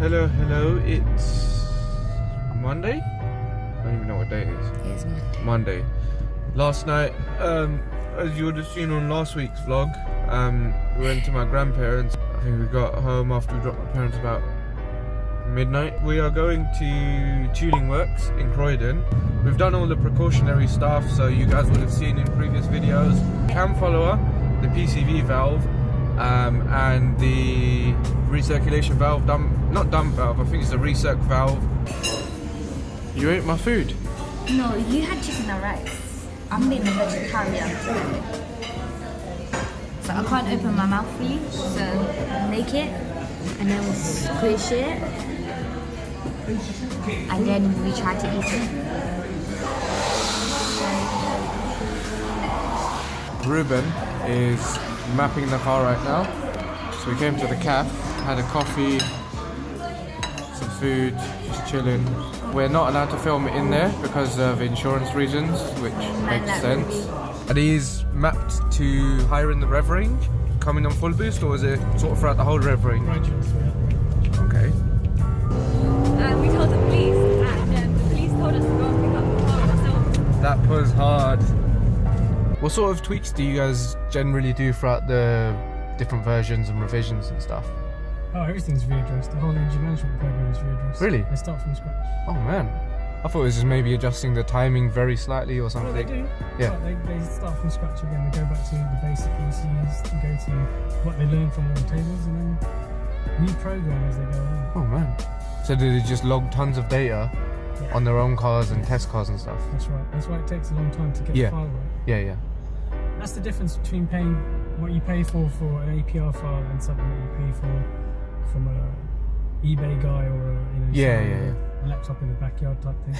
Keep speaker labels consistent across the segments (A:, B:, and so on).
A: Hello, it's Monday? I don't even know what day it is.
B: It is
A: Monday. Last night, as you would have seen on last week's vlog, we went to my grandparents. I think we got home after we dropped my parents about midnight. We are going to Tuning Works in Croydon. We've done all the precautionary stuff, so you guys would have seen in previous videos. Cam follower, the PCV valve, and the recirculation valve, not dump valve, I think it's a recirc valve. You ate my food?
B: No, you had chicken and rice. I'm being a vegetarian. So I can't open my mouth for you, so make it and then we'll squish it and then we try to eat it.
A: Ruben is mapping the car right now. So we came to the cafe, had a coffee, some food, just chilling. We're not allowed to film it in there because of insurance reasons, which makes sense. Are these mapped to higher in the rev range, coming on full boost, or is it sort of throughout the whole rev range? Okay.
C: We told the police, and the police told us to go and pick up the car ourselves.
A: That was hard. What sort of tweaks do you guys generally do throughout the different versions and revisions and stuff?
D: Oh, everything's readdressed. The whole engine management program is readdressed.
A: Really?
D: They start from scratch.
A: Oh man. I thought it was just maybe adjusting the timing very slightly or something.
D: Well, they do.
A: Yeah.
D: But they start from scratch again. They go back to the basic ECUs, go to what they learn from all the tables, and then reprogram as they go along.
A: Oh man. So do they just log tons of data on their own cars and test cars and stuff?
D: That's right. That's why it takes a long time to get the file right.
A: Yeah.
D: That's the difference between paying what you pay for an APR file and something that you pay for from a eBay guy or a laptop in the backyard type thing.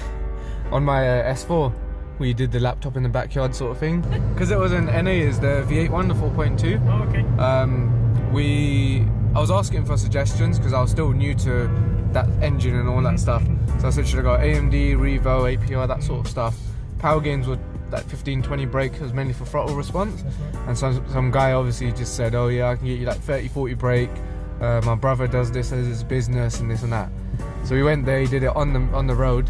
A: On my S4, we did the laptop in the backyard sort of thing. Because it was an NA, is the V8 one, the 4.2.
D: Oh, okay.
A: I was asking for suggestions because I was still new to that engine and all that stuff. So I said, should I go AMD, REVO, APR, that sort of stuff. Power gains were like 15-20 brake, was mainly for throttle response.
D: Right.
A: And some guy obviously just said, oh yeah, I can get you like 30-40 brake. My brother does this as his business and this and that. So we went there, he did it on the road.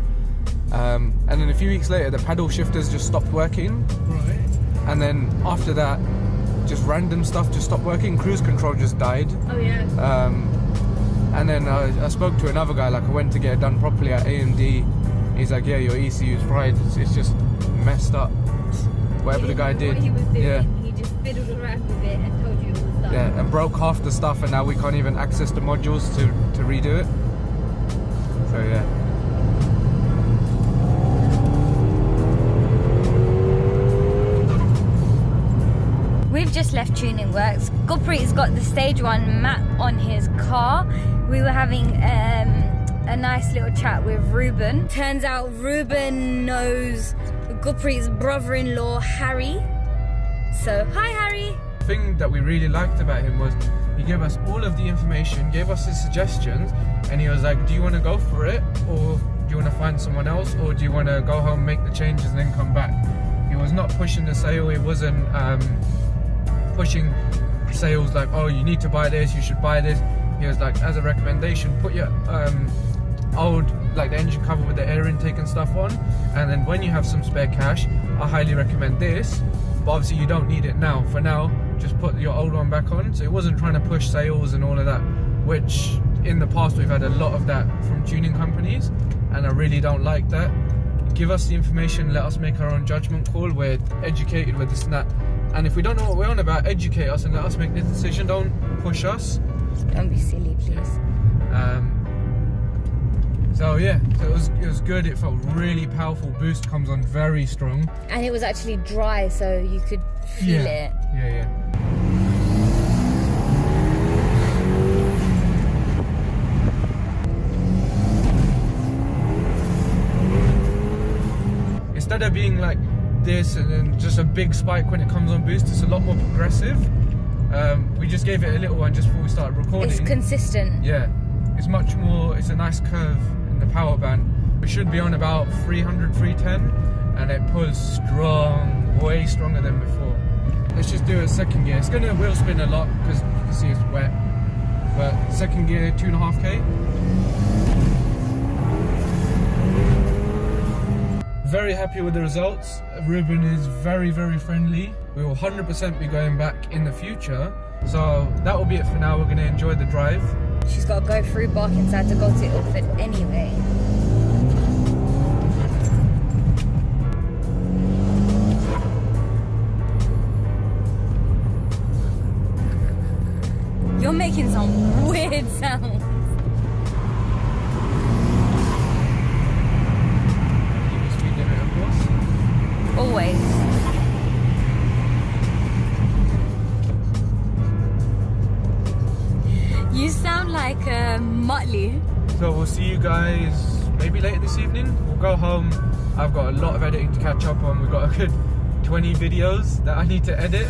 A: And then a few weeks later, the paddle shifters just stopped working.
D: Right.
A: And then after that, just random stuff just stopped working. Cruise control just died.
C: Oh yeah.
A: And then I spoke to another guy, like I went to get it done properly at AMD. He's like, yeah, your ECU's fried. It's just messed up. Whatever the guy did.
C: What he was doing,
A: yeah.
C: He just fiddled around with it and told you it was done.
A: Yeah, and broke half the stuff, and now we can't even access the modules to redo it. So yeah.
B: We've just left Tuning Works. Gurpreet's got the stage 1 map on his car. We were having a nice little chat with Ruben. Turns out Ruben knows Gurpreet's brother-in-law, Harry. So, hi Harry!
A: The thing that we really liked about him was he gave us all of the information, gave us his suggestions, and he was like, do you want to go for it, or do you want to find someone else, or do you want to go home, make the changes and then come back? He was not pushing the sale, he wasn't pushing sales like, oh, you need to buy this, you should buy this. He was like, as a recommendation, put your old, like the engine cover with the air intake and stuff on, and then when you have some spare cash, I highly recommend this, but obviously you don't need it now. For now, just put your old one back on. So it wasn't trying to push sales and all of that, which in the past we've had a lot of that from tuning companies, and I really don't like that. Give us the information, let us make our own judgment call. We're educated with this and that, and if we don't know what we're on about, educate us and let us make the decision. Don't push us.
B: Don't be silly, please.
A: So yeah, so it was good. It felt really powerful. Boost comes on very strong,
B: And it was actually dry, so you could feel it.
A: Yeah. Instead of being like this and then just a big spike when it comes on boost, it's a lot more progressive. We just gave it a little one just before we started recording.
B: It's consistent.
A: Yeah, it's much more, it's a nice curve in the power band. We should be on about 300, 310, and it pulls strong, way stronger than before. Let's just do a second gear. It's going to wheel spin a lot because you can see it's wet. But second gear, 2.5k. Very happy with the results. Ruben is very, very friendly. We will 100% be going back in the future. So that will be it for now. We're going to enjoy the drive.
B: She's got to go through Barkingside to go to Ilford anyway. You're making some weird sounds.
A: Keep your speed limit, of course.
B: Always. You sound like Muttley.
A: So we'll see you guys maybe later this evening. We'll go home. I've got a lot of editing to catch up on. We've got a good 20 videos that I need to edit.